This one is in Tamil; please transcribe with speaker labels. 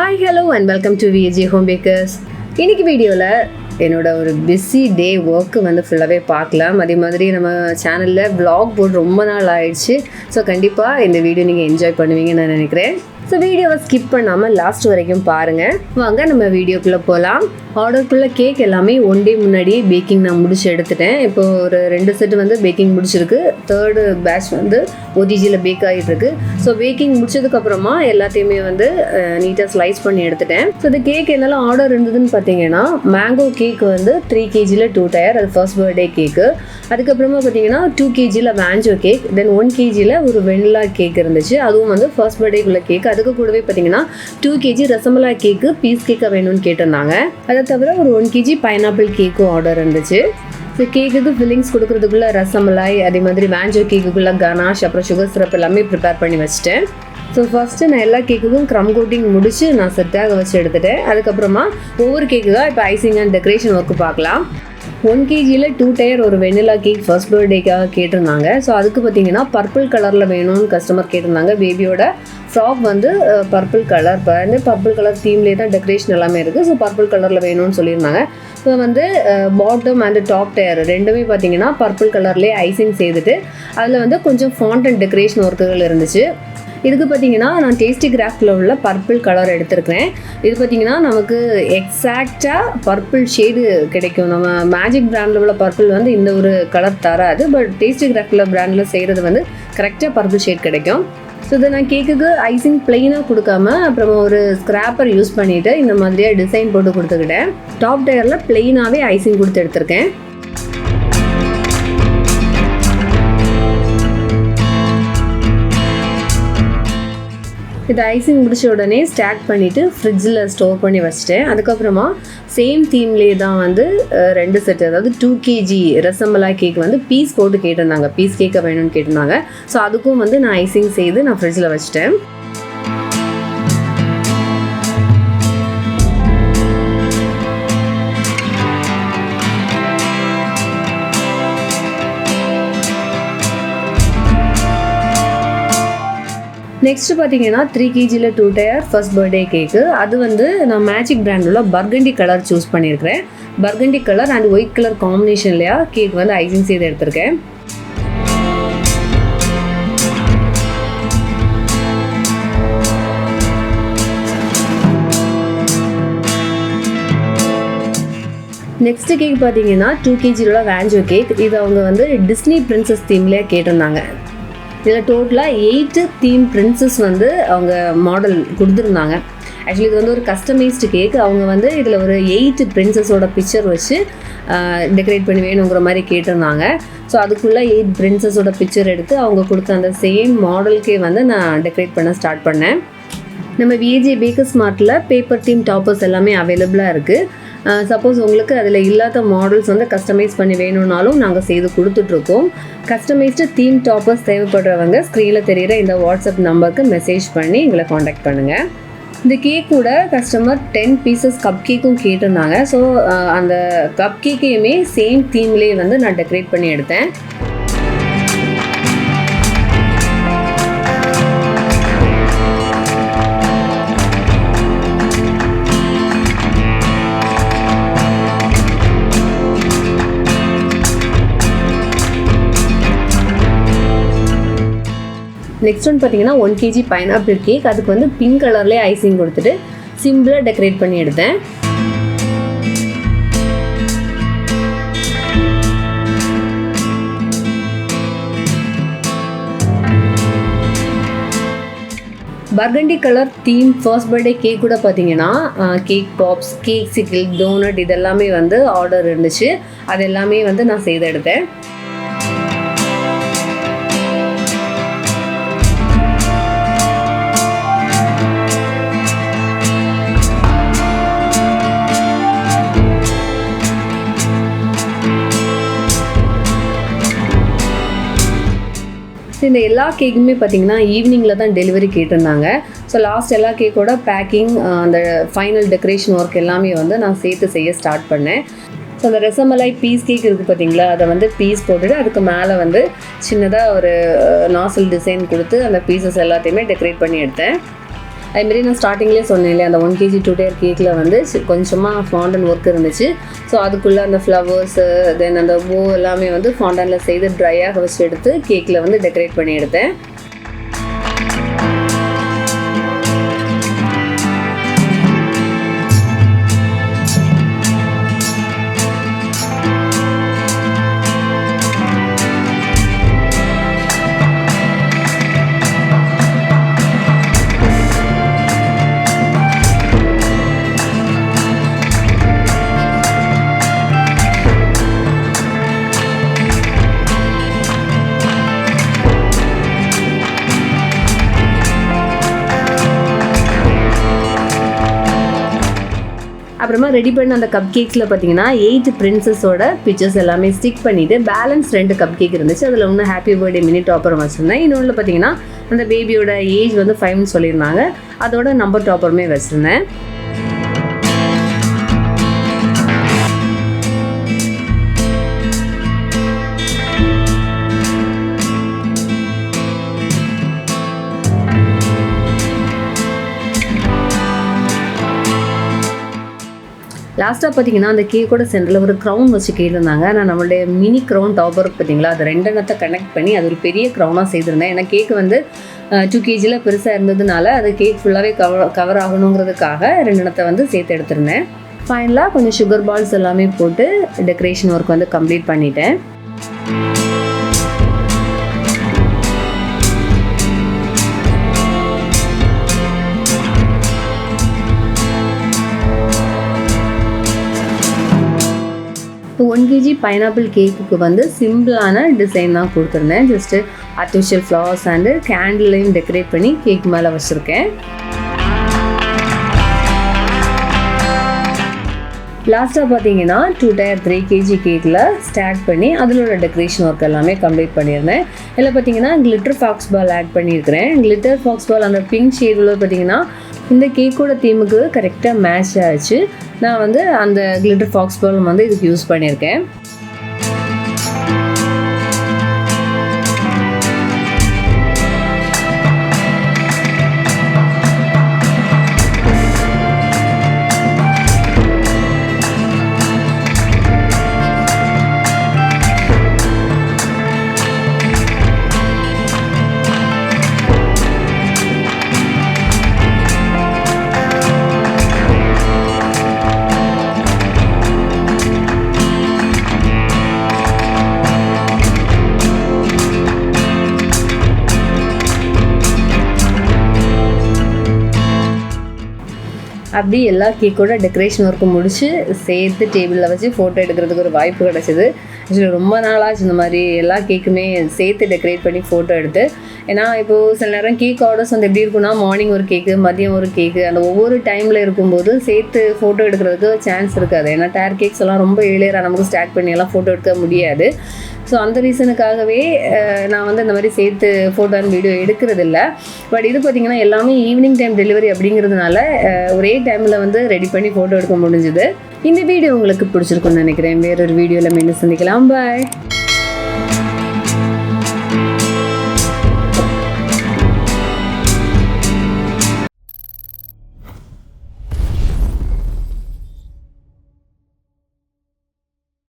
Speaker 1: Hi, hello and welcome to VAJ Bakers. இன்னைக்கு வீடியோவில் என்னோட ஒரு பிஸி டே ஒர்க்கு வந்து ஃபுல்லாகவே பார்க்கலாம். அதே மாதிரி நம்ம சேனலில் vlog போட்டு ரொம்ப நாள் ஆயிடுச்சு. ஸோ கண்டிப்பாக இந்த வீடியோ நீங்கள் என்ஜாய் பண்ணுவீங்கன்னு நான் நினைக்கிறேன். ஸோ வீடியோவை ஸ்கிப் பண்ணாமல் லாஸ்ட் வரைக்கும் பாருங்கள். வாங்க நம்ம வீடியோக்குள்ளே போகலாம். ஆர்டருக்குள்ளே கேக் எல்லாமே ஒன் டே முன்னாடியே பேக்கிங் நான் முடிச்சு எடுத்துட்டேன். இப்போது ஒரு 2 செட்டு வந்து பேக்கிங் முடிச்சிருக்கு. 3rd பேட்ச் வந்து OTGயில் பேக் ஆகிட்டுருக்கு. ஸோ பேக்கிங் முடிச்சதுக்கப்புறமா எல்லாத்தையுமே வந்து நீட்டாக ஸ்லைஸ் பண்ணி எடுத்துட்டேன். ஸோ இந்த கேக் என்னெல்லாம் ஆர்டர் இருந்ததுன்னு பார்த்தீங்கன்னா, மேங்கோ கேக் வந்து 3 kgயில் 2 டயர், அது ஃபர்ஸ்ட் பர்த்டே கேக்கு. அதுக்கப்புறமா பார்த்தீங்கன்னா 2 kgயில் வேஞ்சோ கேக், தென் 1 kgயில் ஒரு வெண்ணிலா கேக் இருந்துச்சு, அதுவும் வந்து ஃபர்ஸ்ட் பர்த்டேக்குள்ள கேக். அதுக்கு கூடவே பார்த்தீங்கன்னா 2 kg ரசமலாய் கேக்கு பீஸ் கேக்காக வேணும்னு கேட்டிருந்தாங்க. அதை தவிர ஒரு 1 kg பைனாப்பிள் கேக்கும் ஆர்டர் இருந்துச்சு. ஸோ கேக்குக்கு ஃபில்லிங்ஸ் கொடுக்குறதுக்குள்ளே ரசமலாய், அதே மாதிரி வேஞ்சோ கேக்குக்குள்ளே கனாஷ், அப்புறம் சுகர் சிரப் எல்லாமே ப்ரிப்பேர் பண்ணி வச்சுட்டேன். ஸோ ஃபஸ்ட்டு நான் எல்லா கேக்குக்கும் க்ரம் கோட்டிங் முடிச்சு நான் செட்டாக வச்சு எடுத்துட்டேன். அதுக்கப்புறமா ஒவ்வொரு கேக்குக்காக இப்போ ஐசிங் அண்ட் டெக்கரேஷன் ஒர்க்கு பார்க்கலாம். 1 kgயில் 2 டயர் ஒரு வெண்ணிலா கேக் ஃபர்ஸ்ட் பர்த்டேக்காக கேட்டிருந்தாங்க. ஸோ அதுக்கு பார்த்தீங்கன்னா பர்பிள் கலரில் வேணும்னு கஸ்டமர் கேட்டிருந்தாங்க. பேபியோட ஃப்ராக் வந்து பர்பிள் கலர், வந்து பர்பிள் கலர் தீம்லேயே தான் டெக்கரேஷன் எல்லாமே இருக்குது. ஸோ பர்பிள் கலரில் வேணும்னு சொல்லியிருந்தாங்க. ஸோ வந்து பாட்டம் அண்ட் டாப் டயர் ரெண்டுமே பார்த்தீங்கன்னா பர்பிள் கலர்லேயே ஐசிங் செய்துட்டு அதில் வந்து கொஞ்சம் ஃபாண்டன்ட் டெக்கரேஷன் ஒர்க்குகள் இருந்துச்சு. இதுக்கு பார்த்தீங்கன்னா நான் டேஸ்டி கிராஃப்டில் உள்ள பர்பிள் கலர் எடுத்திருக்கிறேன். இது பார்த்தீங்கன்னா நமக்கு எக்ஸாக்டாக பர்பிள் ஷேடு கிடைக்கும். நம்ம மேஜிக் பிராண்டில் உள்ள பர்பிள் வந்து இந்த ஒரு கலர் தராது, பட் டேஸ்டி கிராஃப்டில் பிராண்டில் செய்கிறது வந்து கரெக்டாக பர்பிள் ஷேட் கிடைக்கும். ஸோ இதை நான் கேக்குக்கு ஐசிங் பிளெயினாக கொடுக்காம அப்புறமா ஒரு ஸ்க்ராப்பர் யூஸ் பண்ணிவிட்டு இந்த மாதிரியாக டிசைன் போட்டு கொடுத்துக்கிட்டேன். டாப் டயரில் பிளெயினாகவே ஐசிங் கொடுத்து எடுத்திருக்கேன். இது ஐசிங் முடிச்ச உடனே ஸ்டாக் பண்ணிவிட்டு ஃப்ரிட்ஜில் ஸ்டோர் பண்ணி வச்சுட்டேன். அதுக்கப்புறமா சேம் தீம்லேயே தான் வந்து 2 செட்டு, அதாவது 2 kg ரசமலாய் கேக் வந்து பீஸ் போட்டு கேட்டிருந்தாங்க, பீஸ் கேக்காக வேணும்னு கேட்டிருந்தாங்க. ஸோ அதுக்கும் வந்து நான் ஐசிங் செய்து நான் ஃப்ரிட்ஜில் வச்சுட்டேன். நெக்ஸ்ட்டு பார்த்தீங்கன்னா 3 kgயில் 2 டயர் ஃபர்ஸ்ட் பர்த்டே கேக்கு. அது வந்து நான் மேஜிக் பிராண்டில் பர்கண்டி கலர் சூஸ் பண்ணியிருக்கிறேன். Burgundy colour and white colour காம்பினேஷன்லையா கேக் வந்து ஐசிங் செய்து எடுத்திருக்கேன். நெக்ஸ்ட்டு கேக் பார்த்தீங்கன்னா 2 kgயில் வேஞ்சோ கேக். இது அவங்க வந்து டிஸ்னி பிரின்சஸ் தீம்லேயே கேட்டிருந்தாங்க. இதில் டோட்டலாக 8 தீம் பிரின்சஸ் வந்து அவங்க மாடல் கொடுத்துருந்தாங்க. ஆக்சுவலி இது வந்து ஒரு கஸ்டமைஸ்டு கேக். அவங்க வந்து இதில் ஒரு 8 பிரின்சஸோட பிக்சர் வச்சு டெக்கரேட் பண்ணி வேணுங்கிற மாதிரி கேட்டிருந்தாங்க. ஸோ அதுக்குள்ளே 8 பிரின்சஸோட பிக்சர் எடுத்து அவங்க கொடுத்த அந்த சேம் மாடலுக்கே வந்து நான் டெக்கரேட் பண்ண ஸ்டார்ட் பண்ணேன். நம்ம VAJ Bakers Martல பேப்பர் தீம் டாப்பர்ஸ் எல்லாமே அவைலபிளாக இருக்குது. சப்போஸ் உங்களுக்கு அதில் இல்லாத மாடல்ஸ் வந்து கஸ்டமைஸ் பண்ணி வேணும்னாலும் நாங்கள் செய்து கொடுத்துட்ருக்கோம். கஸ்டமைஸ்டு தீம் டாப்பர்ஸ் தேவைப்படுறவங்க ஸ்க்ரீனில் தெரிகிற இந்த வாட்ஸ்அப் நம்பருக்கு மெசேஜ் பண்ணி எங்களை காண்டாக்ட் பண்ணுங்கள். இந்த கேக் கூட கஸ்டமர் 10 பீசஸ் கப் கேக்கும் கேட்டிருந்தாங்க. ஸோ அந்த கப் கேக்கையுமே சேம் தீம்லேயே வந்து நான் டெக்கரேட் பண்ணி எடுத்தேன். நெக்ஸ்ட் ஒன் பார்த்தீங்கன்னா 1 kg பைனாப்பிள் கேக். அதுக்கு வந்து பிங்க் கலர்லேயே ஐசிங் கொடுத்துட்டு சிம்பிளாக டெக்கரேட் பண்ணி எடுத்தேன். Burgundy colour theme first birthday cake கூட பார்த்தீங்கன்னா கேக் பாப்ஸ், கேக் சிக்கிள், டோனட் இதெல்லாமே வந்து ஆர்டர் இருந்துச்சு. அது எல்லாமே வந்து நான் செய்து எடுத்தேன். இந்த எல்லா கேக்குமே பார்த்தீங்கன்னா ஈவினிங்கில் தான் டெலிவரி கேட்டிருந்தாங்க. ஸோ லாஸ்ட் எல்லா கேக்கோட பேக்கிங், அந்த ஃபைனல் டெக்கரேஷன் ஒர்க் எல்லாமே வந்து நான் சேர்த்து செய்ய ஸ்டார்ட் பண்ணேன். ஸோ அந்த ரசமலாய் பீஸ் கேக் இருக்குது பார்த்தீங்களா, அதை வந்து பீஸ் போட்டுட்டு அதுக்கு மேலே வந்து சின்னதாக ஒரு நாசல் டிசைன் கொடுத்து அந்த பீசஸ் எல்லாத்தையுமே டெக்கரேட் பண்ணி எடுத்தேன். அதுமாரி நான் ஸ்டார்டிங்லேயே சொன்னேன் இல்லையா, அந்த 1 kg 2 tier கேக்கில் வந்து கொஞ்சமாக ஃபாண்டன் ஒர்க் இருந்துச்சு. ஸோ அதுக்குள்ளே அந்த ஃப்ளவர்ஸு தென் அந்த பூ எல்லாமே வந்து ஃபாண்டனில் செய்து ட்ரையாக வச்சு எடுத்து கேக்கில் வந்து டெக்கரேட் பண்ணி எடுத்தேன். அப்புறமா ரெடி பண்ண அந்த கப் கேக்ஸில் பார்த்தீங்கன்னா 8 பிரின்சஸோட பிக்சர்ஸ் எல்லாமே ஸ்டிக் பண்ணிவிட்டு பேலன்ஸ் 2 கப் கேக் இருந்துச்சு. அதில் ஒன்று ஹாப்பி பர்த்டே மினி டாப்பரும் வச்சுருந்தேன். இன்னொன்று பார்த்தீங்கன்னா அந்த பேபியோட ஏஜ் வந்து 5ன்னு சொல்லியிருந்தாங்க, அதோட நம்பர் டாப்பருமே வச்சுருந்தேன். லாஸ்ட்டாக பார்த்தீங்கன்னா அந்த கேக்கோட சென்டரில் ஒரு க்ரௌன் வச்சு கேட்டிருந்தாங்க. நான் நம்மளுடைய மினி க்ரௌன் டாப்பர் பார்த்தீங்களா, அது 2 எண்ணத்தை கனெக்ட் பண்ணி அது ஒரு பெரிய க்ரௌனாக செய்திருந்தேன். ஏன்னா கேக்கு வந்து 2 kg பெருசாக இருந்ததுனால அது கேக் ஃபுல்லாகவே கவர் ஆகணுங்கிறதுக்காக 2 எண்ணத்தை வந்து சேர்த்து எடுத்திருந்தேன். ஃபைனலாக கொஞ்சம் சுகர் பால்ஸ் எல்லாமே போட்டு டெக்கரேஷன் ஒர்க் வந்து கம்ப்ளீட் பண்ணிட்டேன். இப்போ 1 kg பைனாப்பிள் கேக்குக்கு வந்து சிம்பிளான டிசைன் தான் கொடுத்துருந்தேன். ஜஸ்ட்டு ஆர்டிஃபிஷியல் ஃப்ளவர்ஸ் அண்டு கேண்டிலையும் டெக்கரேட் பண்ணி கேக் மேலே வச்சுருக்கேன். லாஸ்ட்டாக பார்த்தீங்கன்னா 2 tier 3 kg கேக்கில் ஸ்டார்ட் பண்ணி அதிலோட டெக்கரேஷன் ஒர்க் எல்லாமே கம்ப்ளீட் பண்ணியிருந்தேன். இதில் பார்த்தீங்கன்னா கிளிட்டர் ஃபாக்ஸ் பால் ஆட் பண்ணியிருக்கிறேன். கிளிட்டர் ஃபாக்ஸ் பால் அந்த பிங்க் ஷேடில் பார்த்தீங்கன்னா இந்த கேக்கோட தீமுக்கு கரெக்டாக மேட்ச் ஆச்சு. நான் வந்து அந்த கிளிட்டர் ஃபாக்ஸ் பால் வந்து இதுக்கு யூஸ் பண்ணியிருக்கேன். அப்படி எல்லா கேக்கோட டெக்கரேஷன் ஒர்க்கு முடிச்சு சேர்த்து டேபிளில் வச்சு ஃபோட்டோ எடுக்கிறதுக்கு ஒரு வாய்ப்பு கிடச்சிது. ஆக்சுவலி ரொம்ப நாளாச்சு இந்த மாதிரி எல்லா கேக்குமே சேர்த்து டெக்கரேட் பண்ணி ஃபோட்டோ எடுத்து. ஏன்னா இப்போது சில நேரம் கேக் ஆர்டர்ஸ் வந்து எப்படி இருக்குன்னா, மார்னிங் ஒரு கேக்கு, மதியம் ஒரு கேக்கு, அந்த ஒவ்வொரு டைமில் இருக்கும்போது சேர்த்து ஃபோட்டோ எடுக்கிறதுக்கு சான்ஸ் இருக்காது. ஏன்னா டயர் கேக்ஸ் எல்லாம் ரொம்ப ஏழியராக நமக்கு ஸ்டார்ட் பண்ணி எல்லாம் ஃபோட்டோ எடுக்க முடியாது. ஸோ அந்த ரீசனுக்காகவே நான் வந்து இந்த மாதிரி சேர்த்து ஃபோட்டோ அண்ட் வீடியோ எடுக்கிறதில்ல. பட் இது பார்த்திங்கன்னா எல்லாமே ஈவினிங் டைம் டெலிவரி அப்படிங்கிறதுனால ஒரே டைமில் வந்து ரெடி பண்ணி ஃபோட்டோ எடுக்க முடிஞ்சுது. இந்த வீடியோ உங்களுக்கு பிடிச்சிருக்குன்னு நினைக்கிறேன். வேறொரு வீடியோவில் மீண்டும் சந்திக்கலாம். பாய்.